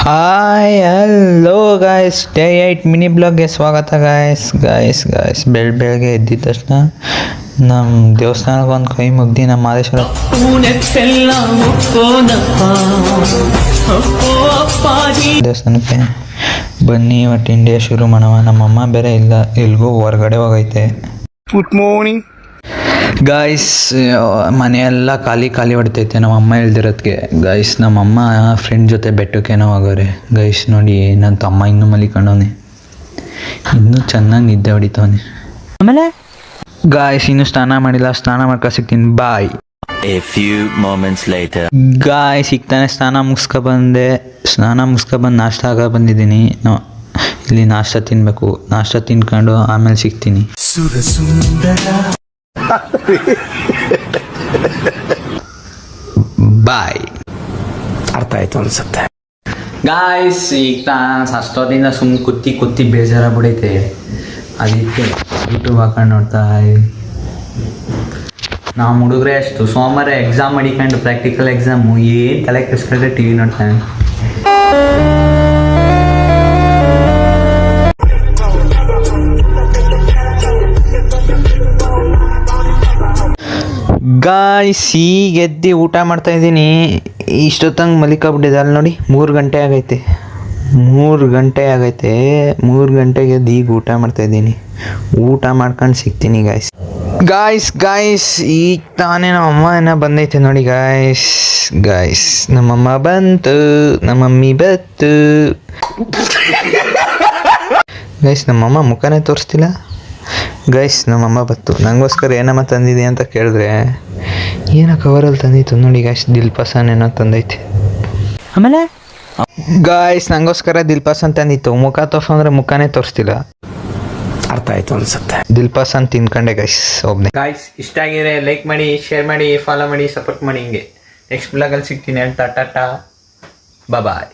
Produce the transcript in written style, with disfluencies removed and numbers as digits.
Hi hello guys, day 8 mini ಬ್ಲಾಗ್ಗೆ ಸ್ವಾಗತ guys. ಬೆಳಗ್ಗೆ ಎದ್ದಿದ ತಕ್ಷಣ ನಮ್ಮ ದೇವಸ್ಥಾನಕ್ಕೆ ಒಂದು ಕೈ ಮುಗ್ದು ನಮ್ಮ ಮಾದೇಶ್ವರ ದೇವಸ್ಥಾನಕ್ಕೆ ಬನ್ನಿ. ಒಟ್ಟು ಇಂಡಿಯಾ ಶುರು ಮಾಡವ. ನಮ್ಮಮ್ಮ ಬೇರೆ ಇಲ್ಲ, ಎಲ್ಗೂ ಹೊರಗಡೆ ಹೋಗೈತೆ. ಗುಡ್ ಮಾರ್ನಿಂಗ್ ಗಾಯ್ಸ್, ಮನೆಯೆಲ್ಲ ಖಾಲಿ ಹೊಡಿತೈತೆ ನಮ್ಮ ಅಮ್ಮ ಹೇಳ್ದಿರೋದಕ್ಕೆ. ಗಾಯ್ಸ್, ನಮ್ಮಮ್ಮ ಫ್ರೆಂಡ್ ಜೊತೆ ಬೆಟ್ಟಕ್ಕೇನೋ ಹೋಗೋರೆ. ಗೈಸ್ ನೋಡಿ, ನನ್ನ ತಮ್ಮ ಇನ್ನೂ ಮಲಿಕೊಂಡವನೆ, ಇನ್ನೂ ಚೆನ್ನಾಗಿ ನಿದ್ದೆ ಹೊಡಿತವನೆ. ಆಮೇಲೆ ಗಾಯ್ಸ್, ಇನ್ನೂ ಸ್ನಾನ ಮಾಡಿಲ್ಲ, ಸ್ನಾನ ಮಾಡ್ಕೊ ಸಿಗ್ತೀನಿ, ಬಾಯ್. A few moments later. Guys, ಈಗ ತಾನೇ ಸ್ನಾನ ಮುಗಿಸ್ಕೊಬಂದು ನಾಷ್ಟ ಆಗ ಬಂದಿದ್ದೀನಿ. ಇಲ್ಲಿ ನಾಷ್ಟ ತಿನ್ನಬೇಕು. ನಾಷ್ಟ ತಿನ್ಕೊಂಡು ಆಮೇಲೆ ಸಿಗ್ತೀನಿ. ಬಾಯ್. ಅರ್ಥ ಆಯ್ತು ಅನ್ಸುತ್ತೆ. ಗಾಯ್ಸ್, ಈಗ ಅಷ್ಟೊತ್ತಿಂದ ಸುಮ್ಮನೆ ಕುತ್ತಿ ಬೇಜಾರಾಗ್ಬಿಡೈತೆ. ಅದಕ್ಕೆ ಯೂಟ್ಯೂಬ್ ಹಾಕೊಂಡು ನೋಡ್ತಾ. ನಾವು ಹುಡುಗ್ರೆ ಅಷ್ಟು ಸೋಮವಾರ ಎಕ್ಸಾಮ್ ಮಾಡಿಕೊಂಡು ಪ್ರಾಕ್ಟಿಕಲ್ ಎಕ್ಸಾಮು ಏನು ತಲೆ ಕೆಡಿಸ್ಕೊಂಡ್ರೆ ಟಿ ವಿ ನೋಡ್ತಾನೆ. ಗಾಯ್ಸ್, ಈಗ ಎದ್ದು ಊಟ ಮಾಡ್ತಾ ಇದ್ದೀನಿ. ಇಷ್ಟೊತ್ತಂಗೆ ಮಲಿಕಾಗ್ಬಿಟ್ಟಿದೆ. ಅಲ್ಲಿ ನೋಡಿ, 3 ಗಂಟೆ ಆಗೈತೆ. 3 ಗಂಟೆಗೆ ಎದ್ದು ಈಗ ಊಟ ಮಾಡ್ತಾ ಇದ್ದೀನಿ. ಊಟ ಮಾಡ್ಕೊಂಡು ಸಿಗ್ತೀನಿ ಗಾಯ್ಸ್. ಈಗ ತಾನೇ ನಮ್ಮಮ್ಮ ಏನೋ ಬಂದೈತೆ ನೋಡಿ ಗಾಯ್ಸ್. ನಮ್ಮಮ್ಮ ಬಂತು, ನಮ್ಮಮ್ಮಿ ಬತ್ತು. ಗಾಯ್ಸ್, ನಮ್ಮಮ್ಮ ಮುಖನೇ ತೋರಿಸ್ತಿಲ್ಲ. ಗೈಸ್, ನಮ್ಮಮ್ಮ ಬತ್ತು. ನನಗೋಸ್ಕರ ಏನಮ್ಮ ತಂದಿದೆ ಅಂತ ಕೇಳಿದ್ರೆ, ಏನೋ ಕವರಲ್ಲಿ ತಂದಿತ್ತು ನೋಡಿ ಗಾಯ್ಸ್. ದಿಲ್ಪಸನ್ ಏನೋ ತಂದೈತೆ. ಆಮೇಲೆ ಗಾಯ್ಸ್, ನನಗೋಸ್ಕರ ದಿಲ್ಪಸನ್ ತಂದಿತ್ತು. ಮುಖ ತೋರ್ಸಂದ್ರೆ ಮುಖನೇ ತೋರಿಸ್ತಿಲ್ಲ. ಅರ್ಥ ಆಯ್ತು ಅನ್ಸುತ್ತೆ. ದಿಲ್ಪಸನ್ ತಿನ್ಕೊಂಡೆ ಗಾಯ್ಸ್ ಒಬ್ಬನೇ. ಗಾಯ್ಸ್, ಇಷ್ಟ ಆಗಿದ್ರೆ ಲೈಕ್ ಮಾಡಿ, ಶೇರ್ ಮಾಡಿ, ಫಾಲೋ ಮಾಡಿ, ಸಪೋರ್ಟ್ ಮಾಡಿ. ಹಿಂಗೆ ನೆಕ್ಸ್ಟ್ ಬ್ಲಾಗಲ್ಲಿ ಸಿಗ್ತೀನಿ. ಹೇಳ್ತಾ ಟಾಟಾ ಬಾಯ್.